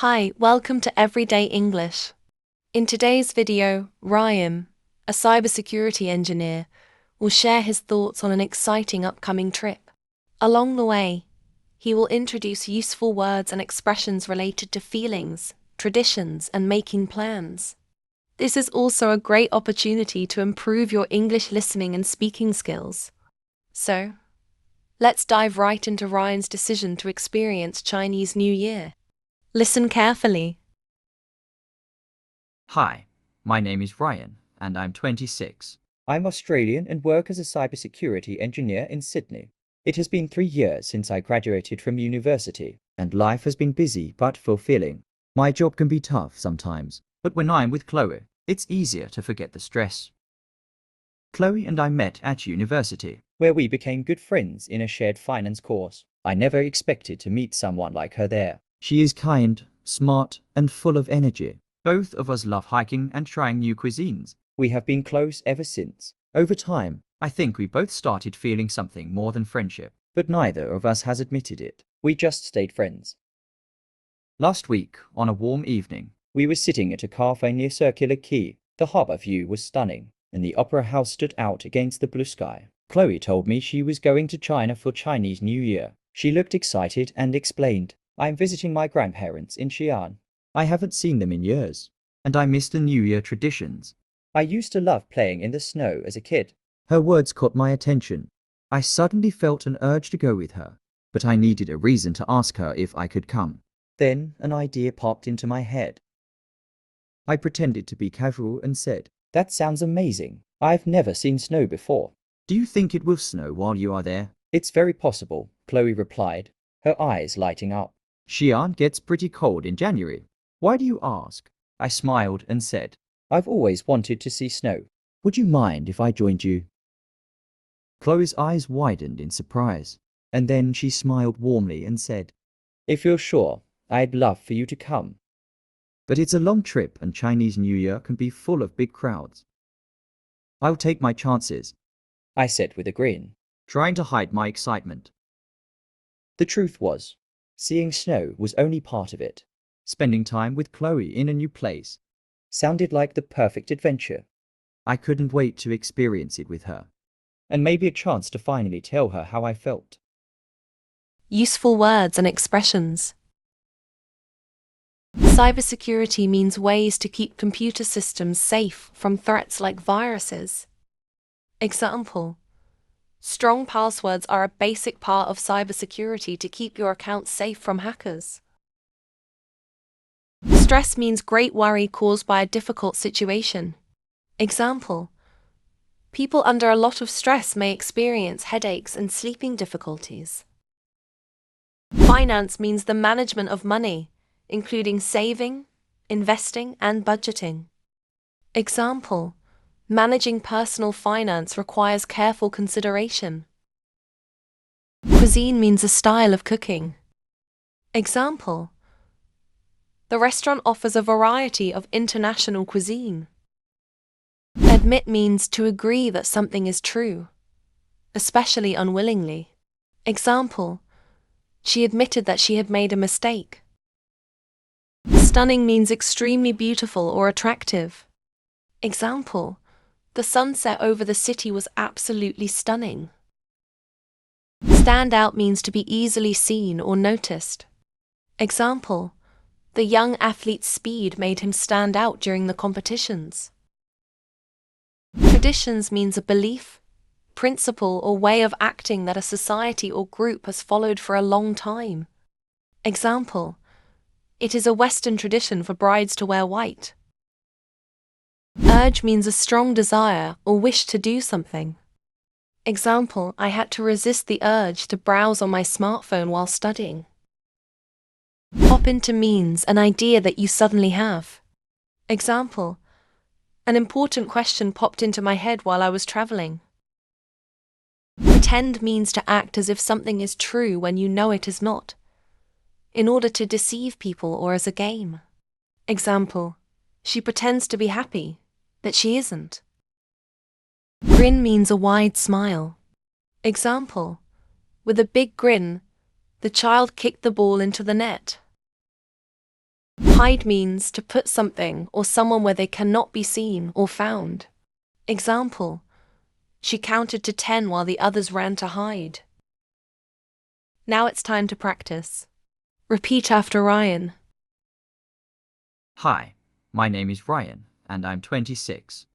Hi, welcome to Everyday English. In today's video, Ryan, a cybersecurity engineer, will share his thoughts on an exciting upcoming trip. Along the way, he will introduce useful words and expressions related to feelings, traditions, and making plans. This is also a great opportunity to improve your English listening and speaking skills. So, let's dive right into Ryan's decision to experience Chinese New Year. Listen carefully. Hi, my name is Ryan, and I'm 26. I'm Australian and work as a cybersecurity engineer in Sydney. It has been 3 years since I graduated from university, and life has been busy but fulfilling. My job can be tough sometimes, but when I'm with Chloe, it's easier to forget the stress. Chloe and I met at university, where we became good friends in a shared finance course. I never expected to meet someone like her there. She is kind, smart, and full of energy. Both of us love hiking and trying new cuisines. We have been close ever since. Over time, I think we both started feeling something more than friendship. But neither of us has admitted it. We just stayed friends. Last week, on a warm evening, we were sitting at a cafe near Circular Quay. The harbour view was stunning, and the opera house stood out against the blue sky. Chloe told me she was going to China for Chinese New Year. She looked excited and explained, "I'm visiting my grandparents in Xi'an. I haven't seen them in years, and I miss the New Year traditions. I used to love playing in the snow as a kid." Her words caught my attention. I suddenly felt an urge to go with her, but I needed a reason to ask her if I could come. Then an idea popped into my head. I pretended to be casual and said, "That sounds amazing. I've never seen snow before." "Do you think it will snow while you are there?" "It's very possible," Chloe replied, her eyes lighting up. "Xi'an gets pretty cold in January. Why do you ask?" I smiled and said, "I've always wanted to see snow. Would you mind if I joined you?" Chloe's eyes widened in surprise, and then she smiled warmly and said, "If you're sure, I'd love for you to come." "But it's a long trip and Chinese New Year can be full of big crowds." "I'll take my chances," I said with a grin, trying to hide my excitement. The truth was, seeing snow was only part of it. Spending time with Chloe in a new place sounded like the perfect adventure. I couldn't wait to experience it with her. And maybe a chance to finally tell her how I felt. Useful words and expressions. Cybersecurity means ways to keep computer systems safe from threats like viruses. Example: strong passwords are a basic part of cybersecurity to keep your account safe from hackers. Stress means great worry caused by a difficult situation. Example: people under a lot of stress may experience headaches and sleeping difficulties. Finance means the management of money, including saving, investing, and budgeting. Example: managing personal finance requires careful consideration. Cuisine means a style of cooking. Example: the restaurant offers a variety of international cuisine. Admit means to agree that something is true, especially unwillingly. Example: she admitted that she had made a mistake. Stunning means extremely beautiful or attractive. Example: the sunset over the city was absolutely stunning. Stand out means to be easily seen or noticed. Example: the young athlete's speed made him stand out during the competitions. Traditions means a belief, principle, or way of acting that a society or group has followed for a long time. Example: it is a Western tradition for brides to wear white. Urge means a strong desire or wish to do something. Example: I had to resist the urge to browse on my smartphone while studying. Pop into means an idea that you suddenly have. Example: an important question popped into my head while I was traveling. Pretend means to act as if something is true when you know it is not, in order to deceive people or as a game. Example: she pretends to be happy, but she isn't. Grin means a wide smile. Example: with a big grin, the child kicked the ball into the net. Hide means to put something or someone where they cannot be seen or found. Example: she counted to 10 while the others ran to hide. Now it's time to practice. Repeat after Ryan. Hi, my name is Ryan, and I'm 26.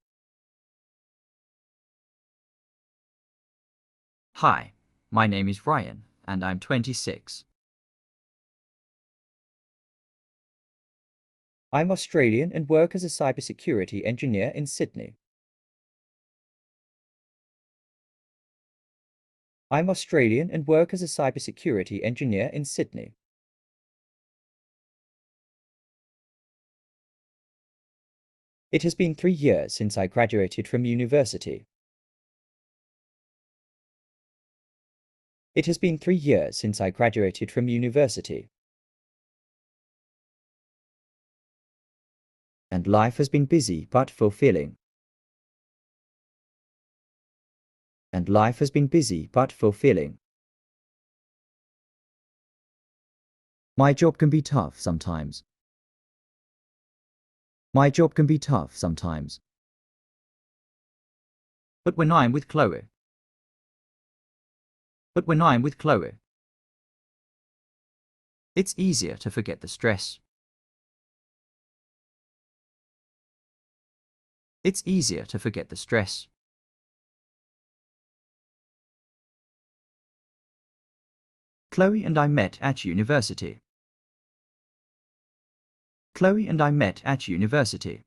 Hi, my name is Ryan, and I'm 26. I'm Australian and work as a cybersecurity engineer in Sydney. I'm Australian and work as a cybersecurity engineer in Sydney. It has been 3 years since I graduated from university. It has been 3 years since I graduated from university. And life has been busy but fulfilling. And life has been busy but fulfilling. My job can be tough sometimes. My job can be tough sometimes. But when I'm with Chloe. But when I'm with Chloe, it's easier to forget the stress. It's easier to forget the stress. Chloe and I met at university. Chloe and I met at university.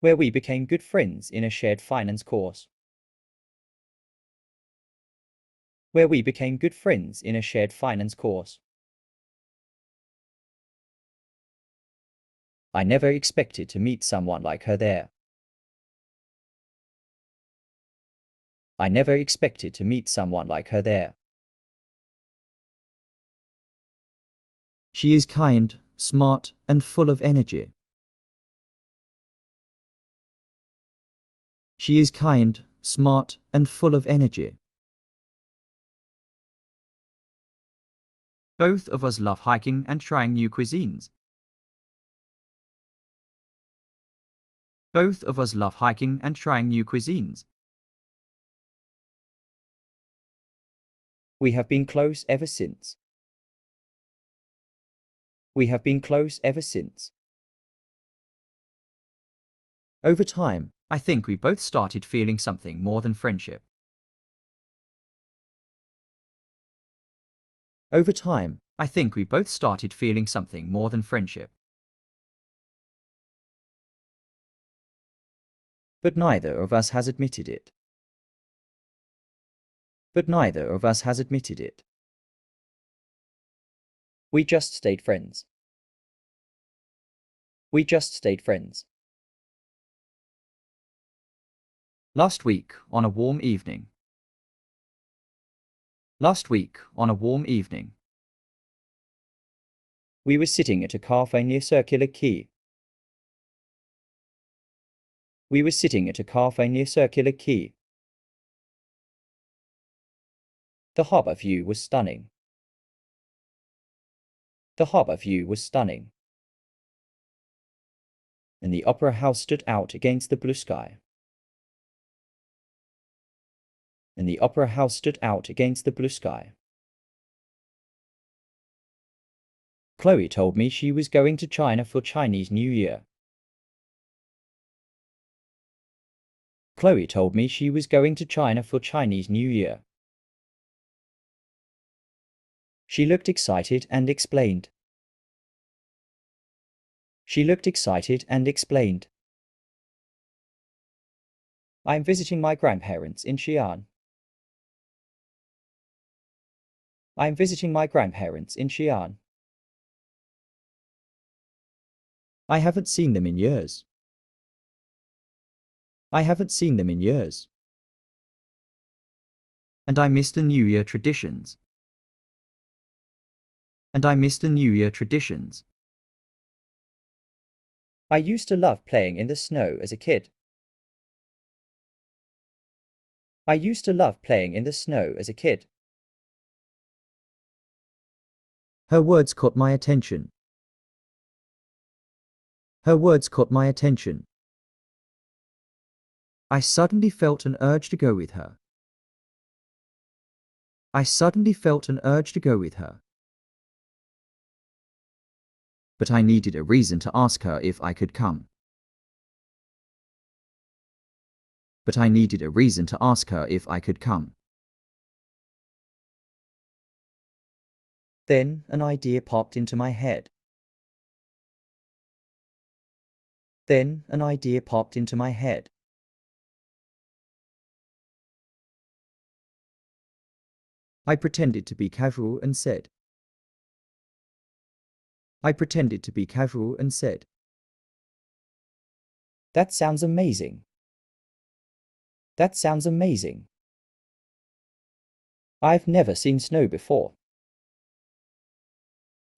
Where we became good friends in a shared finance course. Where we became good friends in a shared finance course. I never expected to meet someone like her there. I never expected to meet someone like her there. She is kind, smart, and full of energy. She is kind, smart, and full of energy. Both of us love hiking and trying new cuisines. Both of us love hiking and trying new cuisines. We have been close ever since. We have been close ever since. Over time, I think we both started feeling something more than friendship. Over time, I think we both started feeling something more than friendship. But neither of us has admitted it. But neither of us has admitted it. We just stayed friends. We just stayed friends. Last week, on a warm evening. Last week, on a warm evening. We were sitting at a cafe near Circular Quay. We were sitting at a cafe near Circular Quay. The harbour view was stunning. The harbour view was stunning. And the opera house stood out against the blue sky. And the opera house stood out against the blue sky. Chloe told me she was going to China for Chinese New Year. Chloe told me she was going to China for Chinese New Year. She looked excited and explained. She looked excited and explained. I'm visiting my grandparents in Xi'an. I'm visiting my grandparents in Xi'an. I haven't seen them in years. I haven't seen them in years. And I miss the New Year traditions. And I miss the New Year traditions. I used to love playing in the snow as a kid. I used to love playing in the snow as a kid. Her words caught my attention. Her words caught my attention. I suddenly felt an urge to go with her. I suddenly felt an urge to go with her. But I needed a reason to ask her if I could come. But I needed a reason to ask her if I could come. Then an idea popped into my head. Then an idea popped into my head. I pretended to be casual and said. I pretended to be casual and said. That sounds amazing. That sounds amazing. I've never seen snow before.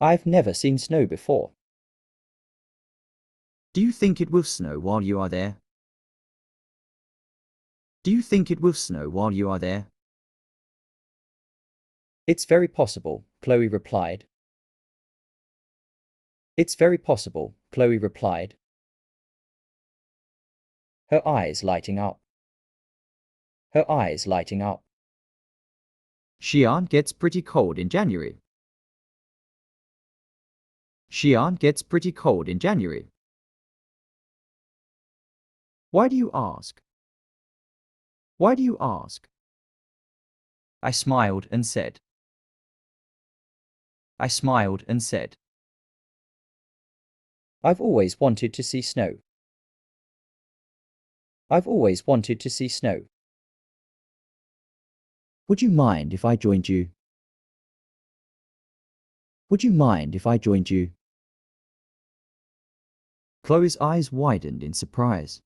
I've never seen snow before. Do you think it will snow while you are there? Do you think it will snow while you are there? It's very possible, Chloe replied. It's very possible, Chloe replied. Her eyes lighting up. Her eyes lighting up. Xi'an gets pretty cold in January. Xi'an gets pretty cold in January. Why do you ask? Why do you ask? I smiled and said. I smiled and said. I've always wanted to see snow. I've always wanted to see snow. Would you mind if I joined you? Would you mind if I joined you? Chloe's eyes widened in surprise.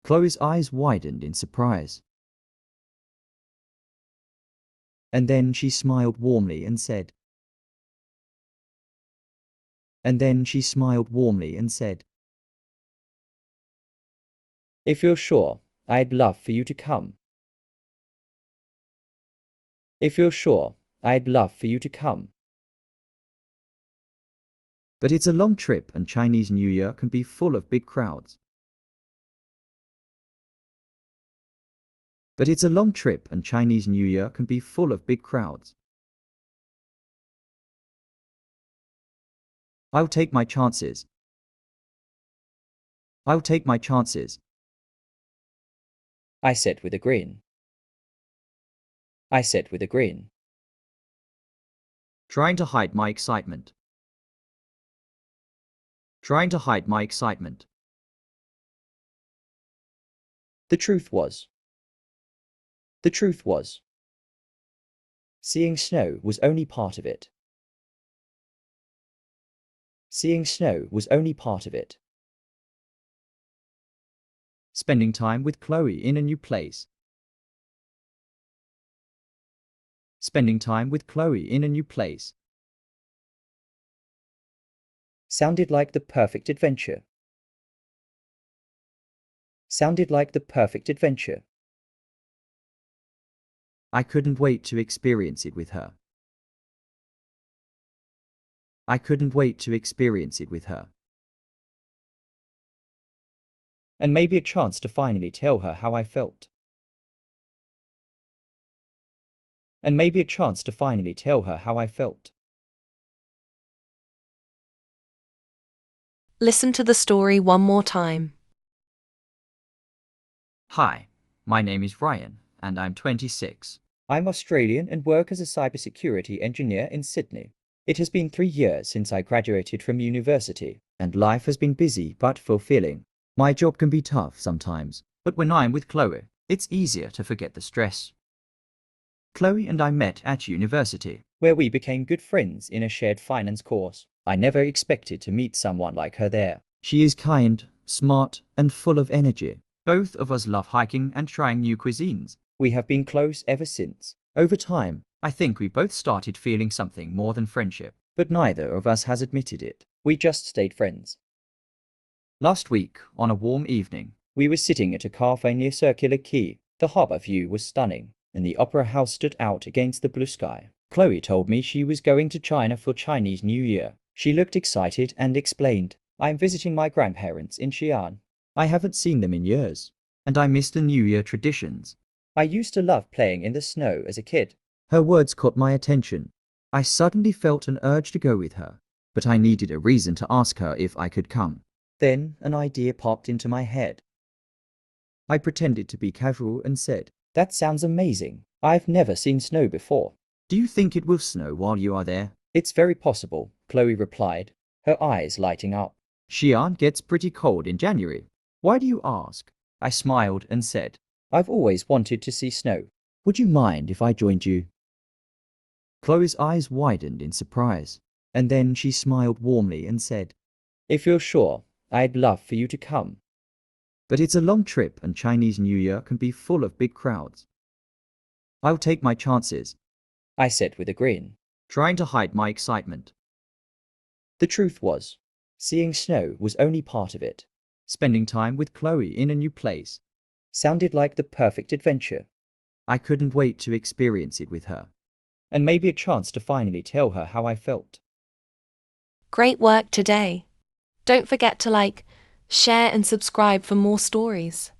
Chloe's eyes widened in surprise. And then she smiled warmly and said. And then she smiled warmly and said. If you're sure, I'd love for you to come. If you're sure, I'd love for you to come. But it's a long trip and Chinese New Year can be full of big crowds. But it's a long trip and Chinese New Year can be full of big crowds. I'll take my chances. I'll take my chances. I said with a grin. I said with a grin. Trying to hide my excitement. Trying to hide my excitement. The truth was. Seeing snow was only part of it. Seeing snow was only part of it. Spending time with Chloe in a new place. Spending time with Chloe in a new place. Sounded like the perfect adventure. Sounded like the perfect adventure. I couldn't wait to experience it with her. I couldn't wait to experience it with her. And maybe a chance to finally tell her how I felt. And maybe a chance to finally tell her how I felt. Listen to the story one more time. Hi, my name is Ryan, and I'm 26. I'm Australian and work as a cybersecurity engineer in Sydney. It has been 3 years since I graduated from university, and life has been busy but fulfilling. My job can be tough sometimes, but when I'm with Chloe, it's easier to forget the stress. Chloe and I met at university, where we became good friends in a shared finance course. I never expected to meet someone like her there. She is kind, smart, and full of energy. Both of us love hiking and trying new cuisines. We have been close ever since. Over time, I think we both started feeling something more than friendship, but neither of us has admitted it. We just stayed friends. Last week, on a warm evening, we were sitting at a cafe near Circular Quay. The harbour view was stunning, and the opera house stood out against the blue sky. Chloe told me she was going to China for Chinese New Year. She looked excited and explained, I'm visiting my grandparents in Xi'an. I haven't seen them in years, and I miss the New Year traditions. I used to love playing in the snow as a kid. Her words caught my attention. I suddenly felt an urge to go with her, but I needed a reason to ask her if I could come. Then an idea popped into my head. I pretended to be casual and said, That sounds amazing. I've never seen snow before. Do you think it will snow while you are there? It's very possible, Chloe replied, her eyes lighting up. Xi'an gets pretty cold in January. Why do you ask? I smiled and said, I've always wanted to see snow. Would you mind if I joined you? Chloe's eyes widened in surprise, and then she smiled warmly and said, If you're sure, I'd love for you to come. But it's a long trip and Chinese New Year can be full of big crowds. I'll take my chances, I said with a grin, trying to hide my excitement. The truth was, seeing snow was only part of it. Spending time with Chloe in a new place sounded like the perfect adventure. I couldn't wait to experience it with her. And maybe a chance to finally tell her how I felt. Great work today. Don't forget to like, share and subscribe for more stories.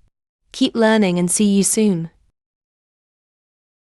Keep learning and see you soon.